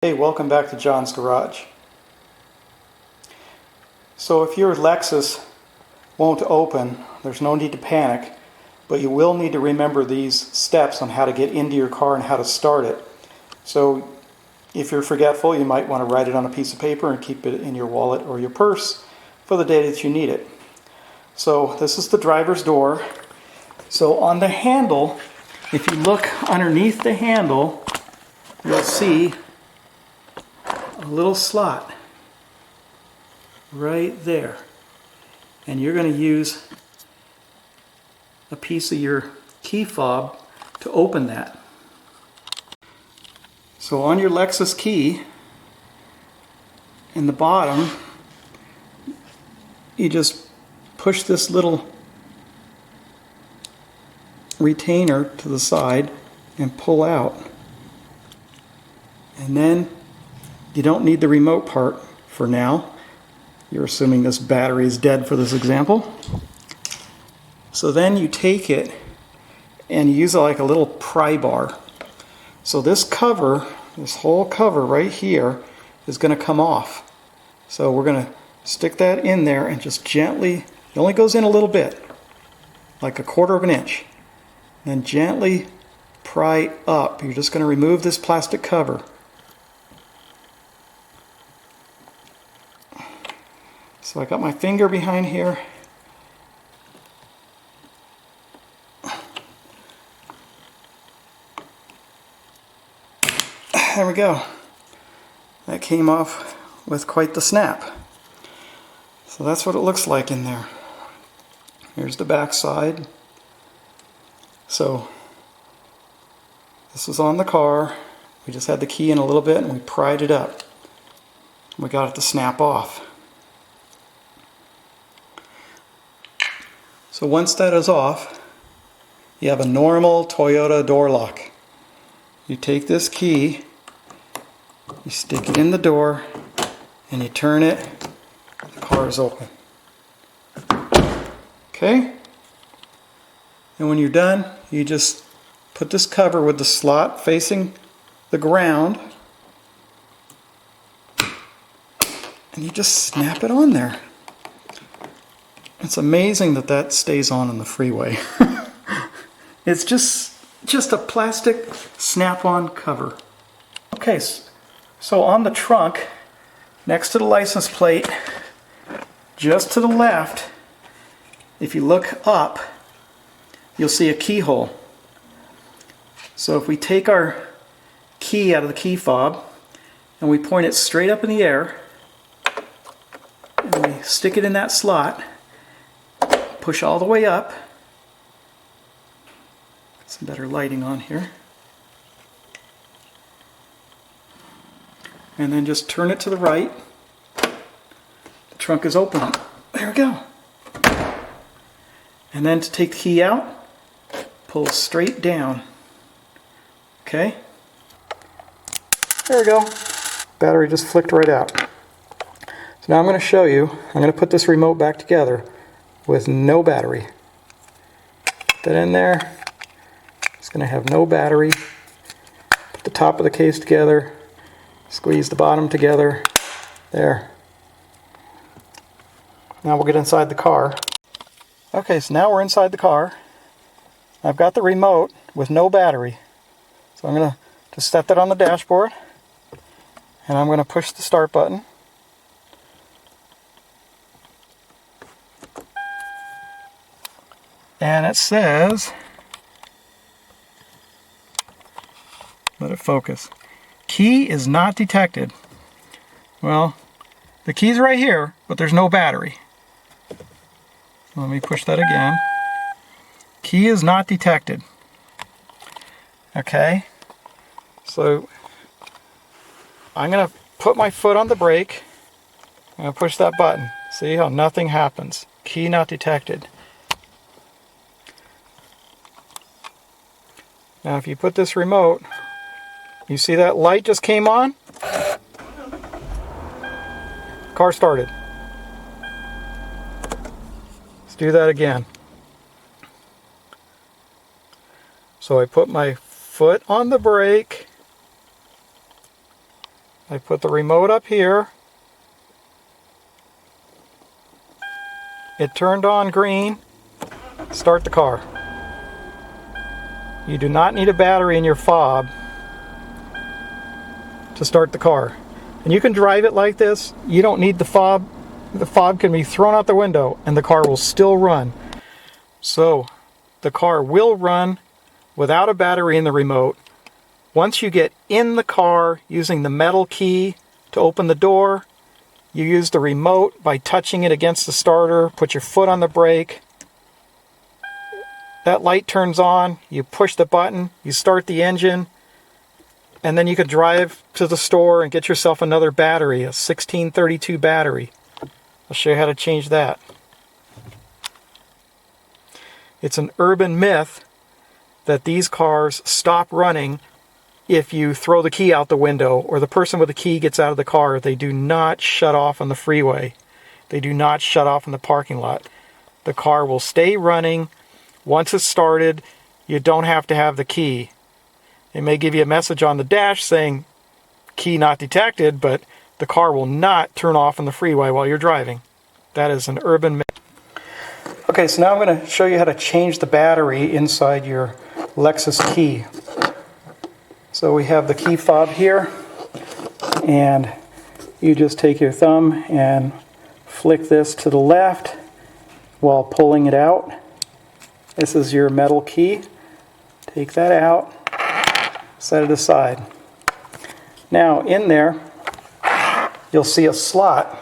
Hey, welcome back to John's Garage. So if your Lexus won't open, there's no need to panic, but you will need to remember these steps on how to get into your car and how to start it. So if you're forgetful, you might want to write it on a piece of paper and keep it in your wallet or your purse for the day that you need it. So this is the driver's door. So on the handle, if you look underneath the handle, you'll see a little slot right there, and you're going to use a piece of your key fob to open that. So on your Lexus key, in the bottom, you just push this little retainer to the side and pull out, and then you don't need the remote part for now. You're assuming this battery is dead for this example. So then you take it and you use it like a little pry bar. So this cover, this whole cover right here, is going to come off. So we're going to stick that in there and just gently, it only goes in a little bit, like 1/4 of an inch. Then gently pry up. You're just going to remove this plastic cover. So I got my finger behind here. There we go. That came off with quite the snap. So that's what it looks like in there. Here's the back side. So this was on the car. We just had the key in a little bit and we pried it up. We got it to snap off. So once that is off, you have a normal Toyota door lock. You take this key, you stick it in the door, and you turn it, the car is open. Okay? And when you're done, you just put this cover with the slot facing the ground, and you just snap it on there. It's amazing that that stays on the freeway. It's just a plastic snap-on cover. Okay, so on the trunk, next to the license plate, just to the left, if you look up, you'll see a keyhole. So if we take our key out of the key fob and we point it straight up in the air, and we stick it in that slot, push all the way up. Get some better lighting on here. And then just turn it to the right. The trunk is open. There we go. And then to take the key out, pull straight down. Okay? There we go. Battery just flicked right out. So now I'm going to show you. I'm going to put this remote back together with no battery. Put that in there. It's going to have no battery. Put the top of the case together. Squeeze the bottom together. There. Now we'll get inside the car. Okay, so now we're inside the car. I've got the remote with no battery. So I'm going to just set that on the dashboard. And I'm going to push the start button. And it says, let it focus, key is not detected. Well, the key's right here, but there's no battery. So let me push that again. Key is not detected. Okay, so I'm going to put my foot on the brake. I'm going to push that button. See how nothing happens. Key not detected. Now if you put this remote, you see that light just came on? Car started. Let's do that again. So I put my foot on the brake, I put the remote up here. It turned on green. Start the car. You do not need a battery in your fob to start the car. And you can drive it like this. You don't need the fob. The fob can be thrown out the window and the car will still run. So the car will run without a battery in the remote. Once you get in the car using the metal key to open the door, you use the remote by touching it against the starter, put your foot on the brake. That light turns on, you push the button, you start the engine, and then you can drive to the store and get yourself another battery, a 1632 battery. I'll show you how to change that. It's an urban myth that these cars stop running if you throw the key out the window or the person with the key gets out of the car. They do not shut off on the freeway. They do not shut off in the parking lot. The car will stay running. Once it's started, you don't have to have the key. It may give you a message on the dash saying key not detected, but the car will not turn off on the freeway while you're driving. That is an urban myth. Okay, so now I'm going to show you how to change the battery inside your Lexus key. So we have the key fob here, and you just take your thumb and flick this to the left while pulling it out. This is your metal key. Take that out, set it aside. Now in there, you'll see a slot,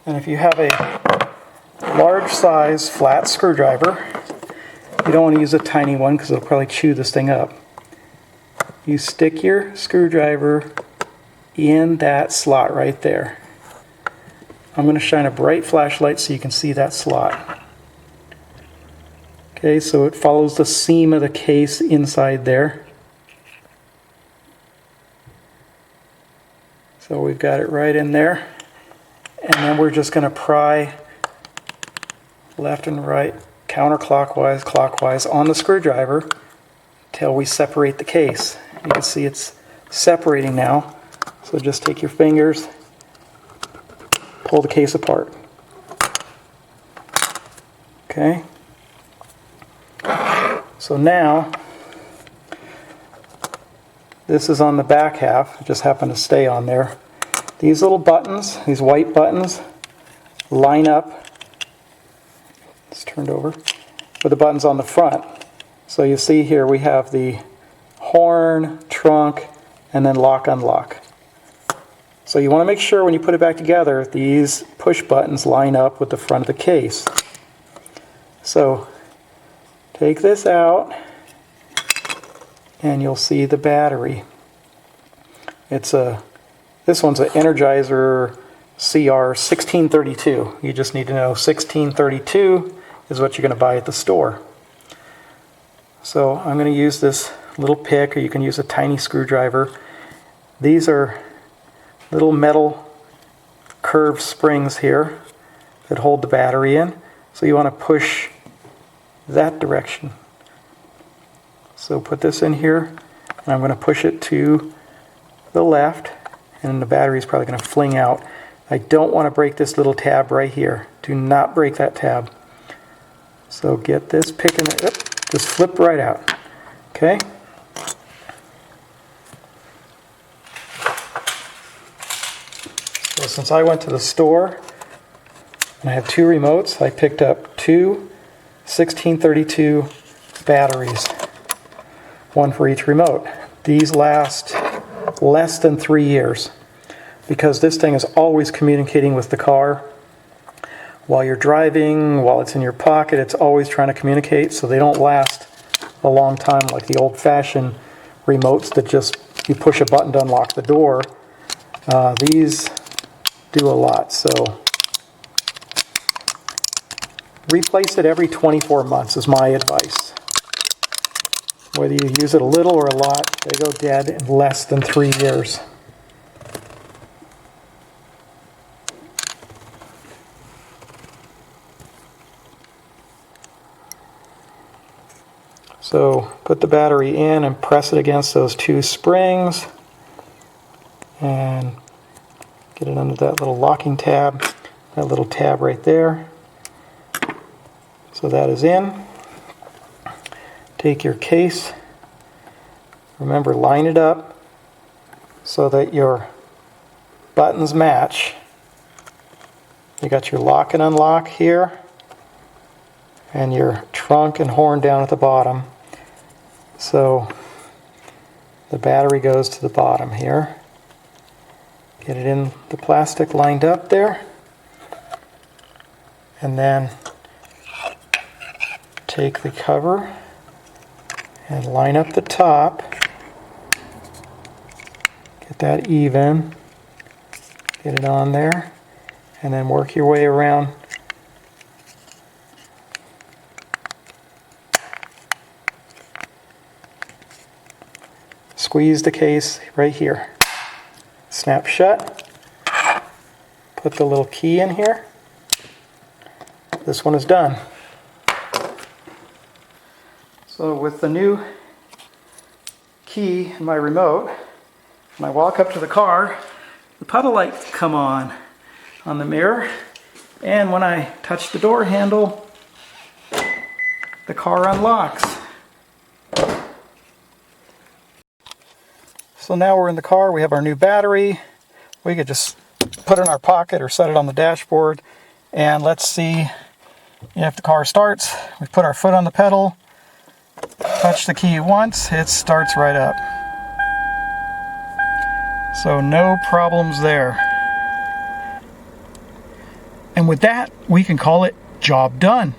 and if you have a large size flat screwdriver, you don't want to use a tiny one because it'll probably chew this thing up. You stick your screwdriver in that slot right there. I'm going to shine a bright flashlight so you can see that slot. Okay, so it follows the seam of the case inside there. So we've got it right in there. And then we're just going to pry left and right, counterclockwise, clockwise on the screwdriver until we separate the case. You can see it's separating now. So just take your fingers, pull the case apart. Okay. So now, this is on the back half. It just happened to stay on there. These little buttons, these white buttons, line up. It's turned over. With the buttons on the front. So you see here we have the horn, trunk, and then lock, unlock. So you want to make sure when you put it back together, these push buttons line up with the front of the case. So take this out, and you'll see the battery. This one's an Energizer CR 1632. You just need to know 1632 is what you're going to buy at the store. So I'm going to use this little pick, or you can use a tiny screwdriver. These are little metal curved springs here that hold the battery in. So you want to push that direction. So put this in here, and I'm going to push it to the left, and the battery is probably going to fling out. I don't want to break this little tab right here. Do not break that tab. So get this pick in there, just flip right out. Okay? So since I went to the store and I have two remotes, I picked up two 1632 batteries, one for each remote. These last less than 3 years because this thing is always communicating with the car. While you're driving, while it's in your pocket, it's always trying to communicate, so they don't last a long time like the old-fashioned remotes that just you push a button to unlock the door. These do a lot, so replace it every 24 months is my advice. Whether you use it a little or a lot, they go dead in less than 3 years. So put the battery in and press it against those two springs and Get it under that little locking tab, that little tab right there. So that is in. Take your case. Remember, line it up so that your buttons match. You got your lock and unlock here, and your trunk and horn down at the bottom. So the battery goes to the bottom here. Get it in the plastic lined up there. And then take the cover and line up the top. Get that even. Get it on there. And then work your way around. Squeeze the case right here. Snap shut. Put the little key in here. This one is done. So with the new key in my remote, when I walk up to the car, the puddle lights come on the mirror, and when I touch the door handle, the car unlocks. So now we're in the car, we have our new battery. We could just put it in our pocket or set it on the dashboard, and let's see if the car starts. We put our foot on the pedal, touch the key once, it starts right up. So no problems there. And with that, we can call it job done.